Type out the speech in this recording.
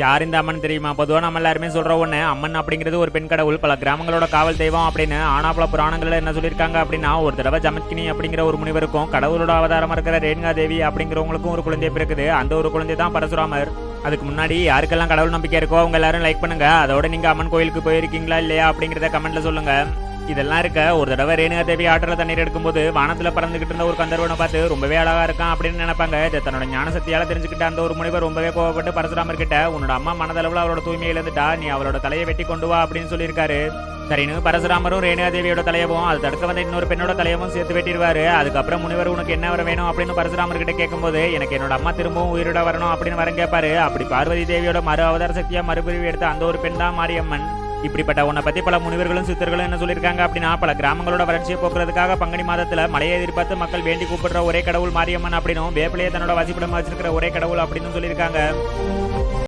யார் இந்த அம்மன் தெரியுமா? பொதுவாக நம்ம எல்லாருமே சொல்ற ஒண்ணு, அம்மன் அப்படிங்கிறது ஒரு பெண் கடவுள், பல கிராமங்களோட காவல் தெய்வம் அப்படின்னு. ஆனா பல புராணங்கள்ல என்ன சொல்லியிருக்காங்க அப்படின்னா, ஒரு தடவை ஜமத்கினி அப்படிங்கிற ஒரு முனிவருக்கும் கடவுளோட அவதாரமா இருக்கிற ரேணுகா தேவி அப்படிங்கிறவங்களுக்கும் ஒரு குழந்தை பிறக்குது. அந்த ஒரு குழந்தை தான் பரசுராமர். அதுக்கு முன்னாடி யாருக்கெல்லாம் கடவுள் நம்பிக்கை இருக்கோ அவங்க எல்லாரும் லைக் பண்ணுங்க. அதோட நீங்க அம்மன் கோயிலுக்கு போயிருக்கீங்களா இல்லையா அப்படிங்கிறத கமெண்ட்ல சொல்லுங்க. இதெல்லாம் இருக்க, ஒரு தடவை ரேணுகா தேவி ஆற்றில தண்ணீர் எடுக்கும்போது வானத்துல பறந்துகிட்டு இருந்த ஒரு கந்தர்வனை பார்த்து ரொம்பவே அழகா இருக்கான் அப்படின்னு நினைப்பாங்க. இதை தன்னோட ஞான சக்தியால தெரிஞ்சுக்கிட்ட அந்த ஒரு முனிவர் ரொம்பவே கோவப்பட்டு பரசுராமர் கிட்ட, உன்னோட அம்மா மனதளவுல அவரோட தூய்மையை இழந்துட்டா, நீ அவளோட தலையை வெட்டி கொண்டு வா அப்படின்னு சொல்லியிருக்காரு. சரின்னு பரசுராமரும் ரேணுகா தேவியோட தலையவும் அது தடுக்க வந்த இன்னொரு பெண்ணோட தலையவும் சேர்த்து வெட்டிடுவாரு. அதுக்கப்புறம் முனிவர் உனக்கு என்ன வர வேணும் அப்படின்னு பரசுராமர் கிட்ட கேட்கும்போது, எனக்கு என்னோட அம்மா திரும்பவும் உயிரோட வரணும் அப்படின்னு வரம் கேட்பாரு. அப்படி பார்வதி தேவியோட மறு அவதார சக்தியா மறுபிரிவு எடுத்த அந்த ஒரு பெண் தான் மாரியம்மன். இப்படிப்பட்ட உன்னை பத்தி பல முனிவர்களும் சித்தர்களும் என்ன சொல்லியிருக்காங்க அப்படின்னா, பல கிராமங்களோட வறட்சியை போக்குறதுக்காக பங்குனி மாதத்துல மழையை எதிர்பார்த்து மக்கள் வேண்டி கூப்பிடுற ஒரே கடவுள் மாரியம்மன் அப்படின்னும், வேப்பிலையை தன்னோட வசிப்பிடமா வச்சிருக்கிற ஒரே கடவுள் அப்படின்னு சொல்லியிருக்காங்க.